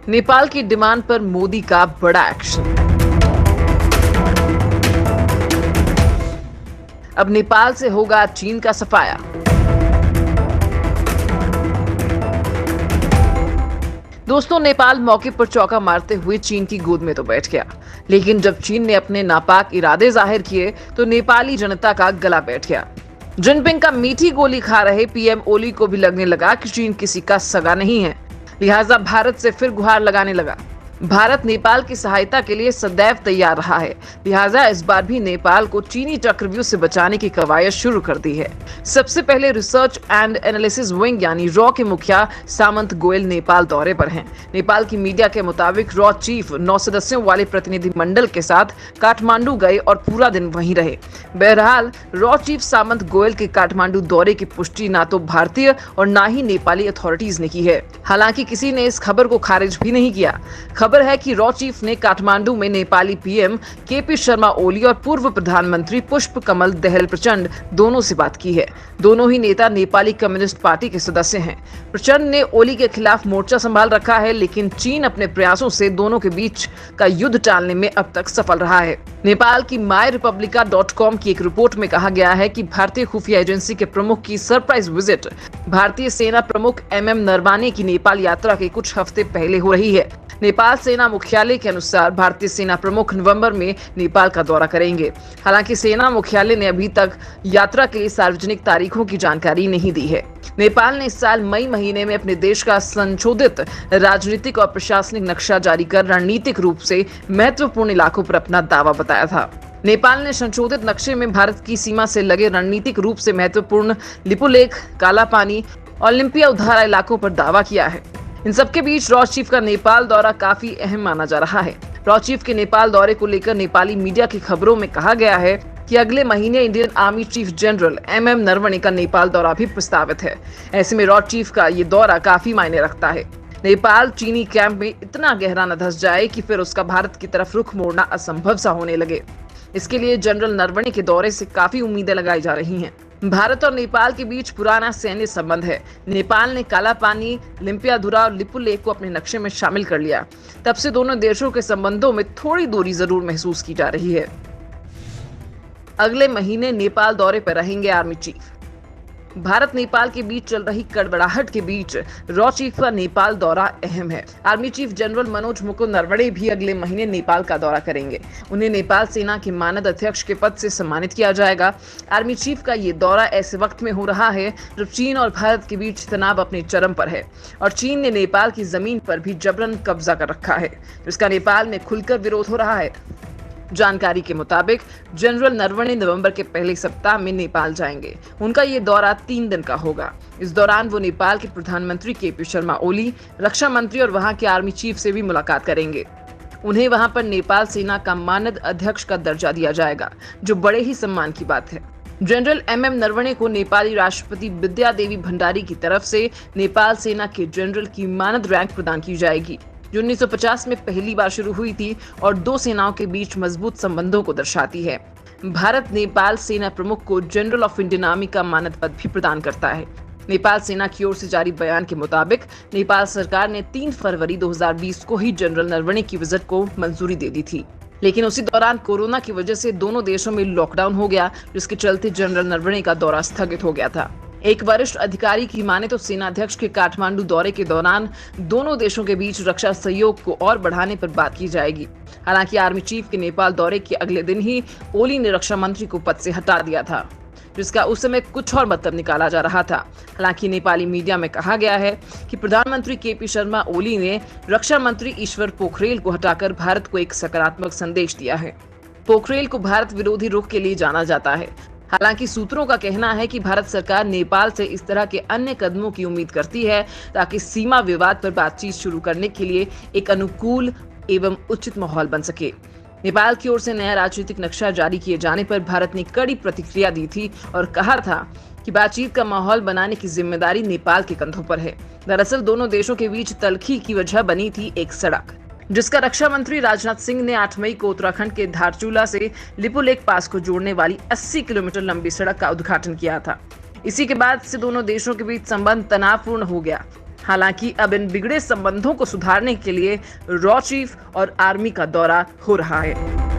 नेपाल की डिमांड पर मोदी का बड़ा एक्शन। अब नेपाल से होगा चीन का सफाया। दोस्तों, नेपाल मौके पर चौका मारते हुए चीन की गोद में तो बैठ गया, लेकिन जब चीन ने अपने नापाक इरादे जाहिर किए तो नेपाली जनता का गला बैठ गया। जिनपिंग का मीठी गोली खा रहे पीएम ओली को भी लगने लगा कि चीन किसी का सगा नहीं है, लिहाजा भारत से फिर गुहार लगाने लगा। भारत नेपाल की सहायता के लिए सदैव तैयार रहा है, लिहाजा इस बार भी नेपाल को चीनी चक्रव्यूह से बचाने की कवायद शुरू कर दी है। सबसे पहले रिसर्च एंड एनालिसिस विंग यानी रॉ के मुखिया सामंत गोयल नेपाल दौरे पर हैं। नेपाल की मीडिया के मुताबिक रॉ चीफ 9 सदस्यों वाले प्रतिनिधि मंडल के साथ काठमांडू गए और पूरा दिन वहीं रहे। बहरहाल रॉ चीफ सामंत गोयल के काठमांडू दौरे की पुष्टि ना तो भारतीय और ना ही नेपाली अथॉरिटीज ने की है। हालांकि किसी ने इस खबर को खारिज भी नहीं किया। खबर है कि रॉ चीफ ने काठमांडू में नेपाली पीएम केपी शर्मा ओली और पूर्व प्रधानमंत्री पुष्प कमल दहल प्रचंड दोनों से बात की है। दोनों ही नेता नेपाली कम्युनिस्ट पार्टी के सदस्य हैं। प्रचंड ने ओली के खिलाफ मोर्चा संभाल रखा है, लेकिन चीन अपने प्रयासों से दोनों के बीच का युद्ध टालने में अब तक सफल रहा है। नेपाल की myrepublica.com की एक रिपोर्ट में कहा गया है कि भारतीय खुफिया एजेंसी के प्रमुख की सरप्राइज विजिट भारतीय सेना प्रमुख एमएम नरवाने की नेपाल यात्रा के कुछ हफ्ते पहले हो रही है। नेपाल सेना मुख्यालय के अनुसार भारतीय सेना प्रमुख नवंबर में नेपाल का दौरा करेंगे। हालांकि सेना मुख्यालय ने अभी तक यात्रा के लिए सार्वजनिक तारीखों की जानकारी नहीं दी है। नेपाल ने इस साल मई महीने में अपने देश का संशोधित राजनीतिक और प्रशासनिक नक्शा जारी कर रणनीतिक रूप से महत्वपूर्ण इलाकों पर अपना दावा बताया था। नेपाल ने संशोधित नक्शे में भारत की सीमा से लगे रणनीतिक रूप से महत्वपूर्ण लिपुलेख, काला पानी, ओलंपिया उधारा इलाकों पर दावा किया है। इन सबके बीच रॉ चीफ का नेपाल दौरा काफी अहम माना जा रहा है। रॉ चीफ के नेपाल दौरे को लेकर नेपाली मीडिया की खबरों में कहा गया है कि अगले महीने Indian army chief general MM Naravane का नेपाल दौरा भी प्रस्तावित है। ऐसे में रॉ चीफ का ये दौरा काफी मायने रखता है। नेपाल चीनी कैंप में इतना गहरा न धंस जाए कि फिर उसका भारत की तरफ रुख मोड़ना असंभव सा होने लगे। इसके लिए जनरल नरवणे के दौरे से काफी उम्मीदें लगाई जा रही हैं। भारत और नेपाल के बीच पुराना सैन्य संबंध है। नेपाल ने काला पानी, लिम्पियाधुरा और लिपुलेख को अपने नक्शे में शामिल कर लिया। तब से दोनों देशों के संबंधों में थोड़ी दूरी जरूर महसूस की जा रही है। अगले महीने नेपाल दौरे पर रहेंगे आर्मी चीफ। भारत नेपाल के बीच चल रही कड़बड़ाहट के बीच रॉ चीफ का नेपाल दौरा अहम है। Army chief general Manoj Mukund Naravane भी अगले महीने नेपाल का दौरा करेंगे। उन्हें नेपाल सेना के मानद अध्यक्ष के पद से सम्मानित किया जाएगा। आर्मी चीफ का ये दौरा ऐसे वक्त में हो रहा है जब चीन और भारत के बीच तनाव अपने चरम पर है और चीन ने नेपाल की जमीन पर भी जबरन कब्जा कर रखा है, जिसका नेपाल में खुलकर विरोध हो रहा है। जानकारी के मुताबिक जनरल नरवणे नवंबर के पहले सप्ताह में नेपाल जाएंगे। उनका ये दौरा 3 दिन का होगा। इस दौरान वो नेपाल के प्रधानमंत्री केपी शर्मा ओली, रक्षा मंत्री और वहां के आर्मी चीफ से भी मुलाकात करेंगे। उन्हें वहां पर नेपाल सेना का मानद अध्यक्ष का दर्जा दिया जाएगा, जो बड़े ही सम्मान की बात है। जनरल एमएम नरवणे को नेपाली राष्ट्रपति विद्या देवी भंडारी की तरफ से नेपाल सेना के जनरल की मानद रैंक प्रदान की जाएगी, जो 1950 में पहली बार शुरू हुई थी और दो सेनाओं के बीच मजबूत संबंधों को दर्शाती है। भारत नेपाल सेना प्रमुख को जनरल ऑफ इंडियन आर्मी का मानद पद भी प्रदान करता है। नेपाल सेना की ओर से जारी बयान के मुताबिक नेपाल सरकार ने 3 फरवरी 2020 को ही जनरल नरवणे की विजिट को मंजूरी दे दी थी, लेकिन उसी दौरान कोरोना की वजह से दोनों देशों में लॉकडाउन हो गया, जिसके चलते जनरल नरवणे का दौरा स्थगित हो गया था। एक वरिष्ठ अधिकारी की माने तो सेनाध्यक्ष के काठमांडू दौरे के दौरान दोनों देशों के बीच रक्षा सहयोग को और बढ़ाने पर बात की जाएगी। हालांकि आर्मी चीफ के नेपाल दौरे के अगले दिन ही ओली ने रक्षा मंत्री को पद से हटा दिया था, जिसका उस समय कुछ और मतलब निकाला जा रहा था। हालांकि नेपाली मीडिया में कहा गया है कि प्रधानमंत्री केपी शर्मा ओली ने रक्षा मंत्री ईश्वर पोखरेल को हटाकर भारत को एक सकारात्मक संदेश दिया है। पोखरेल को भारत विरोधी रुख के लिए जाना जाता है। हालांकि सूत्रों का कहना है कि भारत सरकार नेपाल से इस तरह के अन्य कदमों की उम्मीद करती है ताकि सीमा विवाद पर बातचीत शुरू करने के लिए एक अनुकूल एवं उचित माहौल बन सके। नेपाल की ओर से नया राजनीतिक नक्शा जारी किए जाने पर भारत ने कड़ी प्रतिक्रिया दी थी और कहा था कि बातचीत का माहौल बनाने की जिम्मेदारी नेपाल के कंधों पर है। दरअसल दोनों देशों के बीच तल्खी की वजह बनी थी एक सड़क, जिसका रक्षा मंत्री राजनाथ सिंह ने 8 मई को उत्तराखंड के धारचूला से लिपुलेख पास को जोड़ने वाली 80 किलोमीटर लंबी सड़क का उद्घाटन किया था। इसी के बाद से दोनों देशों के बीच संबंध तनावपूर्ण हो गया। हालांकि अब इन बिगड़े संबंधों को सुधारने के लिए रॉ चीफ और आर्मी का दौरा हो रहा है।